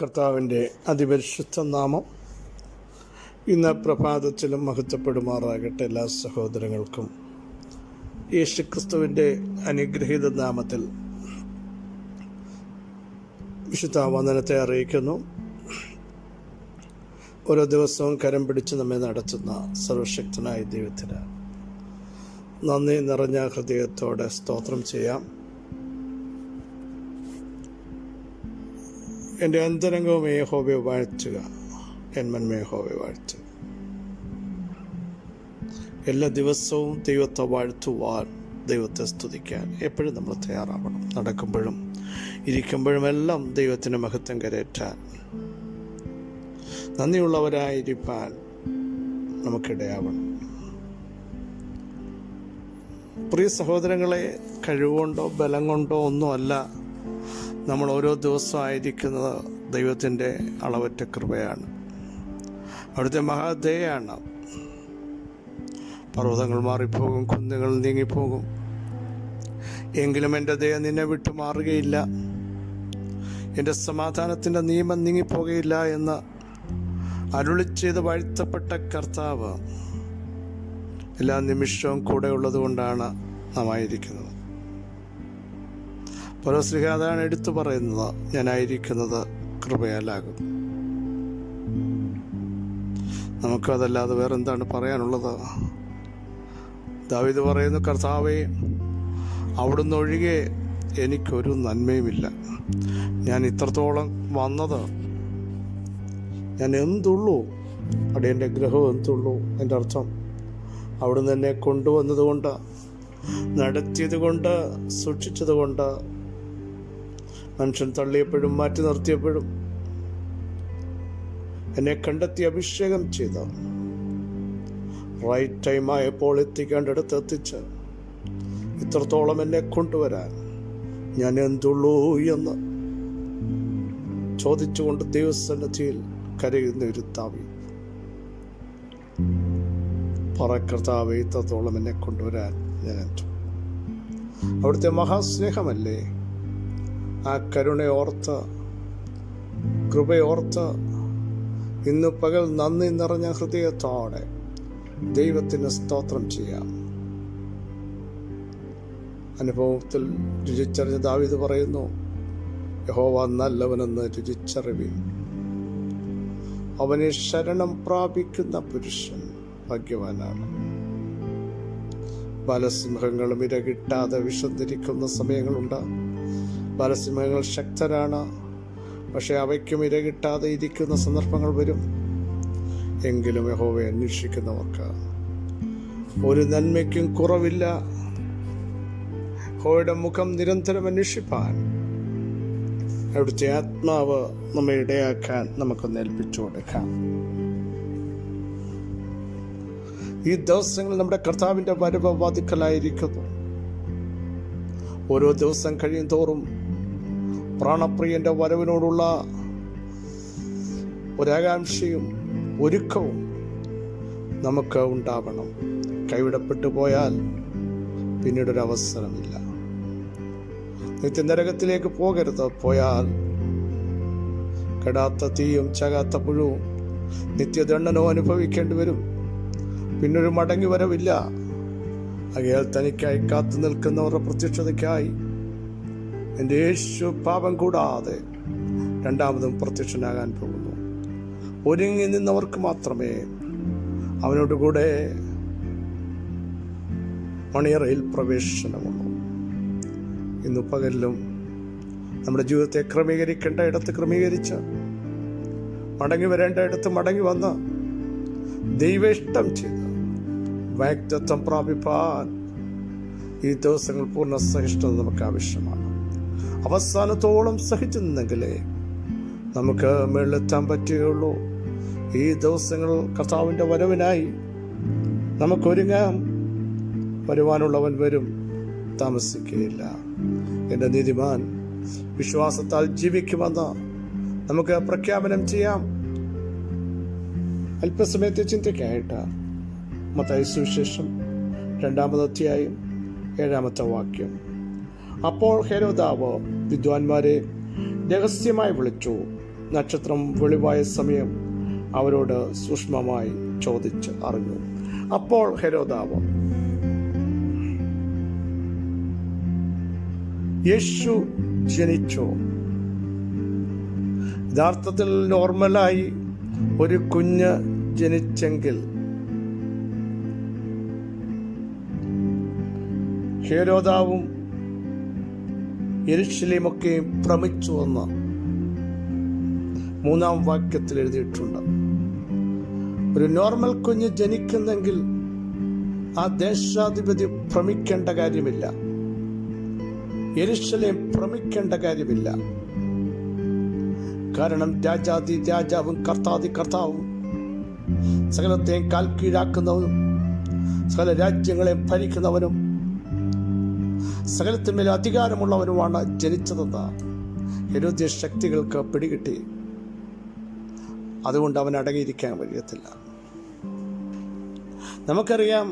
കർത്താവിൻ്റെ അതിപരിശുദ്ധ നാമം ഇന്ന് പ്രഭാതത്തിലും മഹത്വപ്പെടുമാറാകട്ടെ. എല്ലാ സഹോദരങ്ങൾക്കും യേശുക്രിസ്തുവിൻ്റെ അനുഗ്രഹീത നാമത്തിൽ വിശുദ്ധ വന്ദനത്തെ അറിയിക്കുന്നു. ഓരോ ദിവസവും കരം പിടിച്ച് നമ്മെ നടത്തുന്ന സർവശക്തനായ ദൈവത്തിന് നന്ദി നിറഞ്ഞ ഹൃദയത്തോടെ സ്തോത്രം ചെയ്യാം. എൻ്റെ അന്തരംഗവും യഹോവയെ വാഴ്ത്തുക, എന്മന്മ യഹോവയെ വാഴ്ത്തുക. എല്ലാ ദിവസവും ദൈവത്തെ വാഴ്ത്തുവാൻ, ദൈവത്തെ സ്തുതിക്കാൻ എപ്പോഴും നമ്മൾ തയ്യാറാവണം. നടക്കുമ്പോഴും ഇരിക്കുമ്പോഴും എല്ലാം ദൈവത്തിൻ്റെ മഹത്വം കരേറ്റാൻ, നന്ദിയുള്ളവരായിരിക്കാൻ നമുക്കിടയാവണം. പ്രിയ സഹോദരങ്ങളെ, കഴിവുകൊണ്ടോ ബലം കൊണ്ടോ ഒന്നുമല്ല നമ്മൾ ഓരോ ദിവസവും ആയിരിക്കുന്നത്. ദൈവത്തിൻ്റെ അളവറ്റ കൃപയാണ്, അവിടുത്തെ മഹാദയാണ്. പർവ്വതങ്ങൾ മാറിപ്പോകും, കുന്നുകൾ നീങ്ങിപ്പോകും, എങ്കിലും എൻ്റെ ദയ നിന്നെ വിട്ടു മാറുകയില്ല, എൻ്റെ സമാധാനത്തിൻ്റെ നിയമം നീങ്ങിപ്പോകുകയില്ല എന്ന് അരുളി ചെയ്ത് വാഴ്ത്തപ്പെട്ട കർത്താവ് എല്ലാ നിമിഷവും കൂടെ ഉള്ളത് കൊണ്ടാണ് നാം ആയിരിക്കുന്നത്. പൗലോസ് അതാണ് എടുത്തു പറയുന്നത്, ഞാനായിരിക്കുന്നത് കൃപയാലാകും. നമുക്കതല്ലാതെ വേറെന്താണ് പറയാനുള്ളത്? ദാവീദ് പറയുന്നു, കർത്താവേ, അവിടുന്ന് ഒഴികെ എനിക്കൊരു നന്മയുമില്ല. ഞാൻ ഇത്രത്തോളം വന്നത്, ഞാൻ എന്തുള്ളൂ, അടിയൻ്റെ ഗ്രഹം എന്തുള്ളൂ. എൻ്റെ അർത്ഥം അവിടുന്ന് എന്നെ കൊണ്ടുവന്നത് കൊണ്ട്, നടത്തിയത് കൊണ്ട്, സൂക്ഷിച്ചത് കൊണ്ട്, മനുഷ്യൻ തള്ളിയപ്പോഴും മാറ്റി നിർത്തിയപ്പോഴും എന്നെ കണ്ടെത്തി അഭിഷേകം ചെയ്ത, റൈറ്റ് ടൈമായപ്പോൾ എത്തിക്കേണ്ടടുത്ത് എത്തിച്ച് ഇത്രത്തോളം എന്നെ കൊണ്ടുവരാൻ ഞാൻ എന്തുള്ളൂ എന്ന് ചോദിച്ചുകൊണ്ട് ദൈവസന്നിധിയിൽ കരയുന്ന ഒരു താവി കർത്താവേ, ഇത്രത്തോളം എന്നെ കൊണ്ടുവരാൻ ഞാൻ എന്തു. അവിടുത്തെ മഹാസ്നേഹമല്ലേ, ആ കരുണയോർത്ത്, കൃപയോർത്ത് ഇന്ന് പകൽ നന്ദി നിറഞ്ഞ ഹൃദയത്തോടെ ദൈവത്തിന് സ്തോത്രം ചെയ്യാം. അനുഭവത്തിൽ രുചിച്ചറിഞ്ഞ ദാവീദ് പറയുന്നു, യഹോവ നല്ലവനെന്ന് രുചിച്ചറിവിൻ, അവനെ ശരണം പ്രാപിക്കുന്ന പുരുഷൻ ഭാഗ്യവാനാണ്. ബാലസിംഹങ്ങളും ഇരകിട്ടാതെ വിശന്നിരിക്കുന്ന സമയങ്ങളുണ്ട്. ബാലസിംഹങ്ങൾ ശക്തരാണ്, പക്ഷെ അവയ്ക്കും ഇരകിട്ടാതെ ഇരിക്കുന്ന സന്ദർഭങ്ങൾ വരും. എങ്കിലും യഹോവയെ അന്വേഷിക്കുന്നവർക്ക് ഒരു നന്മയ്ക്കും കുറവില്ല. യഹോവയുടെ മുഖം നിരന്തരം അന്വേഷിപ്പാൻ അവിടുത്തെ ആത്മാവ് നമ്മെ ഇടയാക്കാൻ നമുക്കൊന്ന് ഏൽപ്പിച്ചു കൊടുക്കാം. ഈ ദിവസങ്ങളിൽ നമ്മുടെ കർത്താവിൻ്റെ വരവ് വാതിക്കലായിരിക്കുന്നു. ഓരോ ദിവസം കഴിയും തോറും പ്രാണപ്രിയന്റെ വരവിനോടുള്ള ഒരാകാംക്ഷയും ഒരുക്കവും നമുക്ക് ഉണ്ടാവണം. കൈവിടപ്പെട്ടു പോയാൽ പിന്നീടൊരവസരമില്ല. നിത്യനരകത്തിലേക്ക് പോകരുത്. പോയാൽ കെടാത്ത തീയും ചകാത്ത പുഴുവും നിത്യദണ്ഡനവും അനുഭവിക്കേണ്ടി വരും. പിന്നൊരു മടങ്ങി വരവില്ല. അകയാൽ തനിക്കായി കാത്തു നിൽക്കുന്നവരുടെ പ്രത്യക്ഷതയ്ക്കായി എൻ്റെ യേശു പാപം കൂടാതെ രണ്ടാമതും പ്രത്യക്ഷനാകാൻ പോകുന്നു. ഒരുങ്ങി നിന്നവർക്ക് മാത്രമേ അവനോടുകൂടെ മണിയറയിൽ പ്രവേശനമുള്ളൂ. ഇന്നു പകലിലും നമ്മുടെ ജീവിതത്തെ ക്രമീകരിക്കേണ്ട ഇടത്ത് ക്രമീകരിച്ച്, മടങ്ങി വരേണ്ട ഇടത്ത് മടങ്ങി വന്ന് ദൈവേഷ്ടം ചെയ്ത് വാഗ്ദത്തം പ്രാപിപ്പാൻ ഈ ദിവസങ്ങൾ പൂർണ്ണ സഹിഷ്ണുത നമുക്ക് ആവശ്യമാണ്. അവസാനത്തോളം സഹിച്ചു നിന്നെങ്കിലേ നമുക്ക് മേളിലെത്താൻ പറ്റുകയുള്ളൂ. ഈ ദിവസങ്ങൾ കർത്താവിൻ്റെ വരവിനായി നമുക്കൊരുങ്ങാം. വരുവാനുള്ളവൻ വരും, താമസിക്കുകയില്ല. എൻ്റെ നീതിമാൻ വിശ്വാസത്താൽ ജീവിക്കുമെന്ന് നമുക്ക് പ്രഖ്യാപനം ചെയ്യാം. അല്പസമയത്തെ ചിന്തയ്ക്കായിട്ട് മത്തായി സുവിശേഷം 2-ാം അധ്യായം 7-ാമത്തെ വാക്യം. അപ്പോൾ ഹെരോദാവ് വിദ്വാൻമാരെ രഹസ്യമായി വിളിച്ചു, നക്ഷത്രം വെളിവായ സമയം അവരോട് സൂക്ഷ്മമായി ചോദിച്ച് അറിഞ്ഞു. അപ്പോൾ ഹെരോദാവ് യേശു ജനിച്ചു. യഥാർത്ഥത്തിൽ നോർമലായി ഒരു കുഞ്ഞ് ജനിച്ചെങ്കിൽ ഹെരോദാവും യെരൂശലേമൊക്കെ ഭ്രമിച്ചുവെന്ന് 3-ാം വാക്യത്തിൽ എഴുതിയിട്ടുണ്ട്. ഒരു നോർമൽ കുഞ്ഞ് ജനിക്കുന്നെങ്കിൽ ആ ദേശാധിപതി ഭ്രമിക്കേണ്ട കാര്യമില്ല, യെരൂശലേം ഭ്രമിക്കേണ്ട കാര്യമില്ല. കാരണം രാജാതി രാജാവും കർത്താതി കർത്താവും സകലത്തെയും കാൽ കീഴാക്കുന്നവനും സകല രാജ്യങ്ങളെയും ഭരിക്കുന്നവനും സകലത്തിന്മേൽ അധികാരമുള്ളവനുമാണ് ജനിച്ചതെന്ന് ഹെരോദ്യ ശക്തികൾക്ക് പിടികിട്ടി. അതുകൊണ്ട് അവൻ അടങ്ങിയിരിക്കാൻ കഴിയത്തില്ല. നമുക്കറിയാം,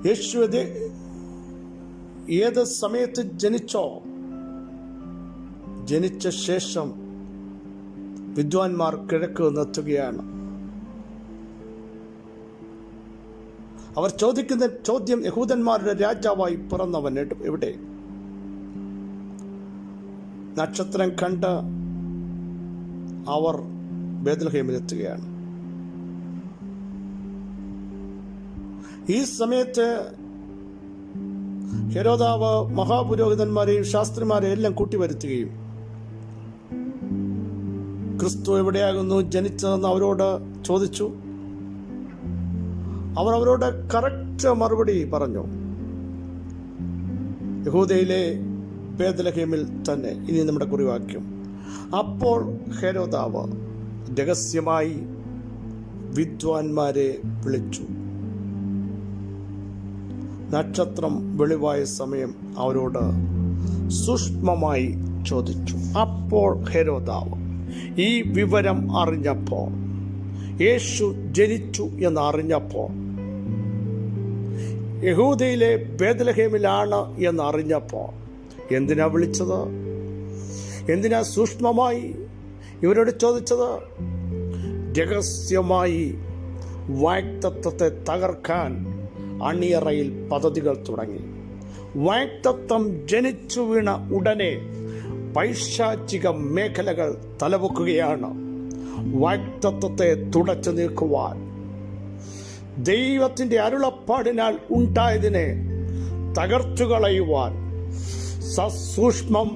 യേശു ഏത് സമയത്ത് ജനിച്ചോ, ജനിച്ച ശേഷം വിദ്വാൻമാർ കിഴക്ക് നിർത്തുകയാണ്. അവർ ചോദിക്കുന്ന ചോദ്യം, യഹൂദന്മാരുടെ രാജാവായി പിറന്നവൻ എവിടെ? നക്ഷത്രം കണ്ട് അവർ ബേത്ലഹേമിലെത്തുകയാണ്. ഈ സമയത്ത് ഹെരോദാവ് മഹാപുരോഹിതന്മാരെയും ശാസ്ത്രിമാരെയും എല്ലാം കൂട്ടിവരുത്തുകയും ക്രിസ്തു എവിടെയാകുന്നു ജനിച്ചതെന്ന് അവരോട് ചോദിച്ചു. അവർ അവരോട് കറക്റ്റ് മറുപടി പറഞ്ഞു, യഹൂദയിലെ ബേത്ലഹേമിൽ തന്നെ. ഇനി നമ്മുടെ കുറിവാക്യം. അപ്പോൾ ഹെരോദാവ് രഹസ്യമായി വിദ്വാൻമാരെ വിളിച്ചു. നക്ഷത്രം വെളിവായ സമയം അവരോട് സൂക്ഷ്മമായി ചോദിച്ചു. അപ്പോൾ ഹെരോദാവ് ഈ വിവരം അറിഞ്ഞപ്പോൾ, യേശു ജനിച്ചു എന്നറിഞ്ഞപ്പോൾ, യഹൂദയിലെ ബേത്ലഹേമിലാണ് എന്നറിഞ്ഞപ്പോൾ എന്തിനാ വിളിച്ചത്? എന്തിനാ സൂക്ഷ്മമായി ഇവരോട് ചോദിച്ചത്? രഹസ്യമായി വാഗ്ദത്തത്തെ തകർക്കാൻ അണിയറയിൽ പദ്ധതികൾ തുടങ്ങി. വാഗ്ദത്തം ജനിച്ചു വീണ ഉടനെ പൈശാചിക മേഖലകൾ തലപൊക്കുകയാണ്. വാഗ്ദത്തത്തെ തുടച്ചു നീക്കുവാൻ, ദൈവത്തിന്റെ അരുളപ്പാടിനാൽ ഉണ്ടായതിനെ തകർത്തുകളയുവാൻ സസൂക്ഷ്മം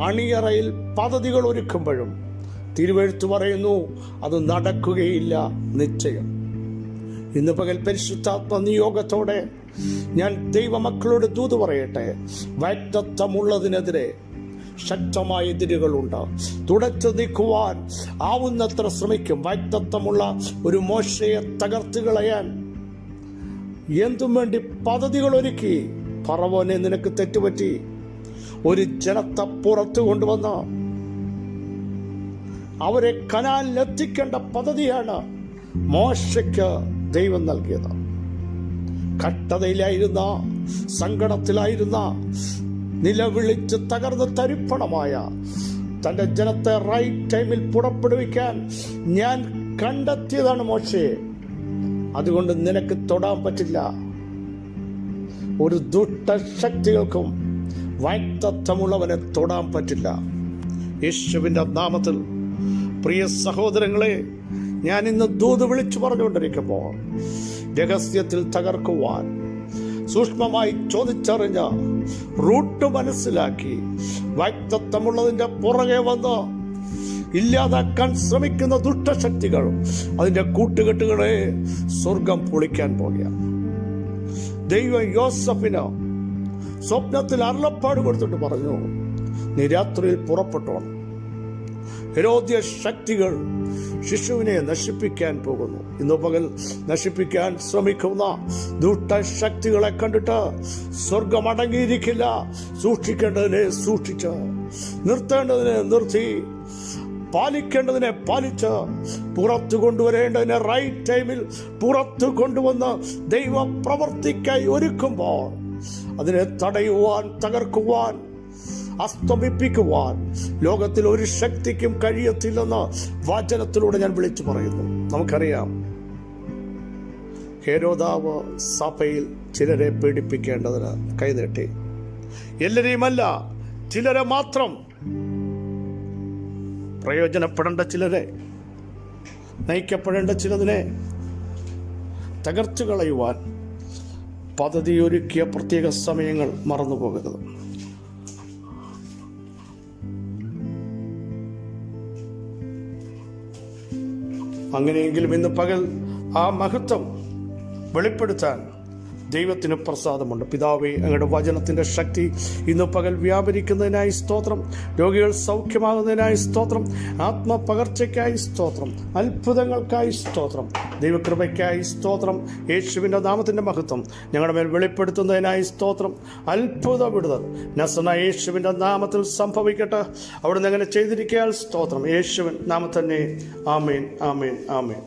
അണിയറയിൽ പദ്ധതികൾ ഒരുക്കുമ്പോഴും തിരുവെഴുത്ത് പറയുന്നു അത് നടക്കുകയില്ല നിശ്ചയം. ഇന്ന് പകൽ പരിശുദ്ധാത്മ നിയോഗത്തോടെ ഞാൻ ദൈവമക്കളോട് ദൂത് പറയട്ടെ, വാഗ്ദത്തമുള്ളതിനെതിരെ ശക്തമായ എതിരുകളുണ്ട്. തുടച്ചു നീക്കുവാൻ ആവുന്നത്ര ശ്രമിക്കും. വാഗ്ദത്തമുള്ള ഒരു മോശയെ തകർത്ത് കളയാൻ എന്തും വേണ്ടി പദ്ധതികൾ ഒരുക്കി. ഫറവോനെ, നിനക്ക് തെറ്റുപറ്റി, ഒരു ജനത്തെ പുറത്തു കൊണ്ടുവന്ന് അവരെ കനാലിലെത്തിക്കേണ്ട പദ്ധതിയാണ് മോശയ്ക്ക് ദൈവം നൽകിയത്. കഷ്ടതയിലായിരുന്ന, സങ്കടത്തിലായിരുന്ന, നിലവിളിച്ച് തകർന്ന് തരിപ്പണമായ തന്റെ ജനത്തെ റൈറ്റ് ടൈമിൽ പുറപ്പെടുവിക്കാൻ ഞാൻ കണ്ടെത്തിയതാണ് മോശയെ. അതുകൊണ്ട് നിനക്ക് തൊടാൻ പറ്റില്ല. ഒരു ദുഷ്ടശക്തികൾക്കും വാഗ്ദത്തമുള്ളവനെ തൊടാൻ പറ്റില്ല. യേശുവിന്റെ നാമത്തിൽ പ്രിയ സഹോദരങ്ങളെ, ഞാൻ ഇന്ന് ദൂത് വിളിച്ചു പറഞ്ഞുകൊണ്ടിരിക്കുമ്പോൾ രഹസ്യത്തിൽ തകർക്കുവാൻ, സൂക്ഷ്മമായി ചോദിച്ചറിഞ്ഞ, റൂട്ട് മനസ്സിലാക്കി, വാഗ്ദത്തമുള്ളതിന്റെ പുറകെ വന്ന് ഇല്ലാതാക്കാൻ ശ്രമിക്കുന്ന ദുഷ്ടശക്തികൾ, അതിന്റെ കൂട്ടുകെട്ടുകളെ സ്വർഗം പൊളിക്കാൻ പോകുക. ദൈവം യോസഫിന് സ്വപ്നത്തിൽ അരുളപ്പാട് കൊടുത്തിട്ട് പറഞ്ഞു, നീ രാത്രിയിൽ പുറപ്പെട്ടോണം. ഹെരോദ്യ ശക്തികൾ ശിശുവിനെ നശിപ്പിക്കാൻ പോകുന്നു. ഇന്നു പകൽ നശിപ്പിക്കാൻ ശ്രമിക്കുന്ന ദുഷ്ടശക്തികളെ കണ്ടിട്ട് സ്വർഗം അടങ്ങിയിരിക്കില്ല. സൂക്ഷിക്കേണ്ടതിനെ സൂക്ഷിച്ച്, നിർത്തേണ്ടതിനെ നിർത്തി, പാലിക്കേണ്ടതിനെ പാലിച്ച്, പുറത്തു കൊണ്ടുവരേണ്ടതിനെ റൈറ്റ് ടൈമിൽ പുറത്തു കൊണ്ടുവന്ന് ദൈവ പ്രവർത്തിക്കായി ഒരുക്കുമ്പോൾ അതിനെ തടയുവാൻ, തകർക്കുവാൻ അസ്തമിപ്പിക്കുവാൻ ലോകത്തിൽ ഒരു ശക്തിക്കും കഴിയത്തില്ലെന്ന് വചനത്തിലൂടെ ഞാൻ വിളിച്ചു പറയുന്നു. നമുക്കറിയാം, ഹെരോദാവ് സഭയിൽ ചിലരെ പീഡിപ്പിക്കേണ്ടതിന് കൈനീട്ടി. എല്ലാരെയുമല്ല, ചിലരെ മാത്രം, പ്രയോജനപ്പെടേണ്ട ചിലരെ, നയിക്കപ്പെടേണ്ട ചിലതിനെ തകർച്ചു കളയുവാൻ പദ്ധതിയൊരുക്കിയ പ്രത്യേക സമയങ്ങൾ മറന്നുപോകരുത്. അങ്ങനെയെങ്കിലും ഇന്ന് പകൽ ആ മഹത്വം വെളിപ്പെടുത്താൻ ദൈവത്തിന് പ്രസാദമുണ്ട്. പിതാവേ, അങ്ങയുടെ വചനത്തിൻ്റെ ശക്തി ഇന്ന് പകൽ വ്യാപരിക്കുന്നതിനായി സ്തോത്രം. രോഗികൾ സൗഖ്യമാകുന്നതിനായി സ്തോത്രം. ആത്മപകർച്ചയ്ക്കായി സ്തോത്രം. അത്ഭുതങ്ങൾക്കായി സ്തോത്രം. ദൈവകൃപയ്ക്കായി സ്തോത്രം. യേശുവിൻ്റെ നാമത്തിൻ്റെ മഹത്വം ഞങ്ങളുടെ മേൽ വെളിപ്പെടുത്തുന്നതിനായി സ്തോത്രം. അത്ഭുത വിടുതൽ നസറേനായ യേശുവിൻ്റെ നാമത്തിൽ സംഭവിക്കട്ടെ. അവിടുന്ന് അങ്ങനെ ചെയ്തിരിക്കാൻ സ്തോത്രം. യേശുവിൻ നാമത്തിൽ തന്നെ. ആമേൻ, ആമേൻ, ആമേൻ.